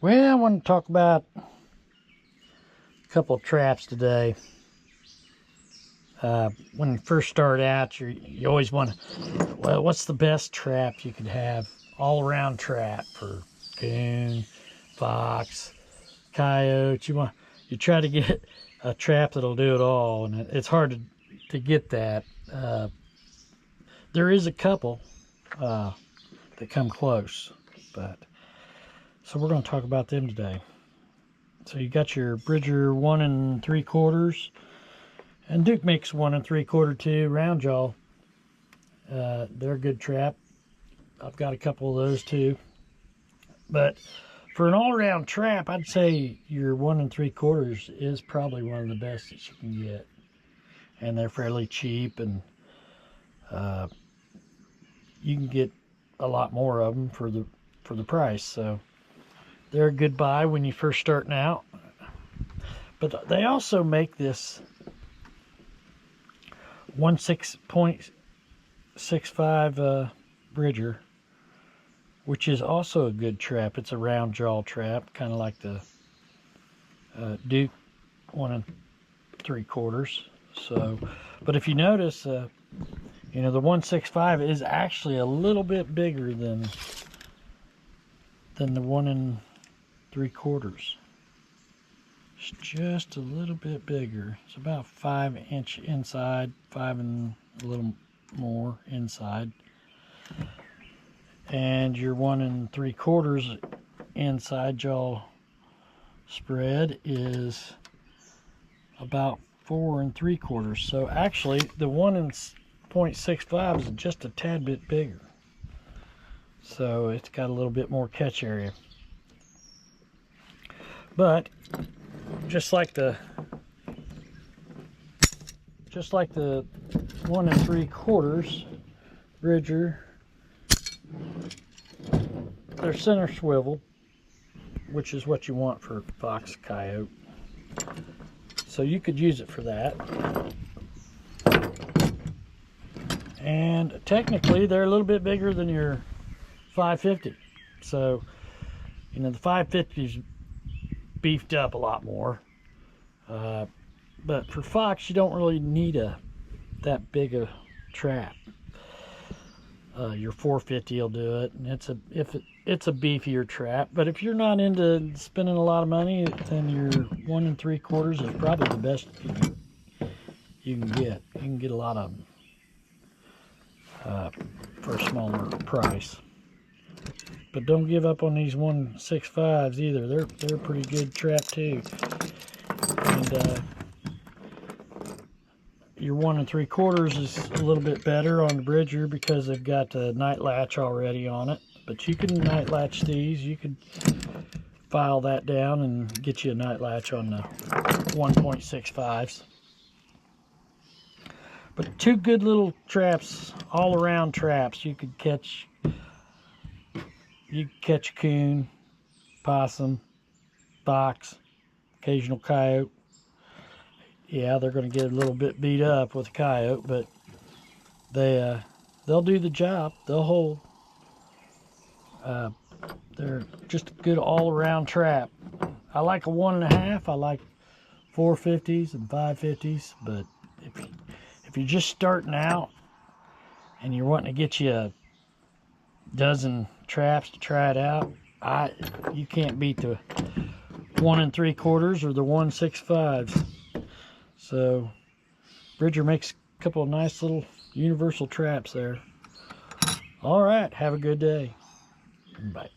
Well, I want to talk about a couple of traps today. When you first start out, you always want to, well, what's the best trap you could have? All-around trap for coon, fox, coyote. You try to get a trap that'll do it all, and it's hard to get that. There is a couple that come close, but so we're going to talk about them today. So you got your Bridger 1 3/4, and Duke makes 1 3/4 too, round jaw. They're a good trap. I've got a couple of those too. But for an all-around trap, I'd say your 1 3/4 is probably one of the best that you can get, and they're fairly cheap, and you can get a lot more of them for the price. So they're a good buy when you're first starting out. But they also make this 16.65 Bridger, which is also a good trap. It's a round jaw trap, kind of like the Duke 1 3/4. So, but if you notice, the 165 is actually a little bit bigger than the 1 3/4. It's just a little bit bigger. It's about 5 inch inside, 5 and a little more inside. And your 1 3/4 inside jaw spread is about 4 3/4. So actually, the 1.65 is just a tad bit bigger. So it's got a little bit more catch area. But just like the 1 3/4 Bridger, they're center swivel, which is what you want for fox, coyote. So you could use it for that. And technically, they're a little bit bigger than your 550. So, the 550's beefed up a lot more. But for fox, you don't really need that big a trap. Your 450 will do it, and it's a beefier trap. But if you're not into spending a lot of money, then your 1 3/4 is probably the best you can get. You can get a lot of them for a smaller price. But don't give up on these 165s either. They're a pretty good trap too. And your 1 3/4 is a little bit better on the Bridger because they've got a night latch already on it. But you can night latch these. You could file that down and get you a night latch on the 1.65s. But two good little traps, all around traps. You could catch coon, possum, fox, occasional coyote. Yeah, they're going to get a little bit beat up with a coyote, but they'll do the job. They'll hold. They're just a good all-around trap. I like a 1.5. I like 450s and 550s, but if you're just starting out and you're wanting to get you a dozen traps to try it out, you can't beat the 1 3/4 or the 165s. So Bridger makes a couple of nice little universal traps there. All right, have a good day. Bye.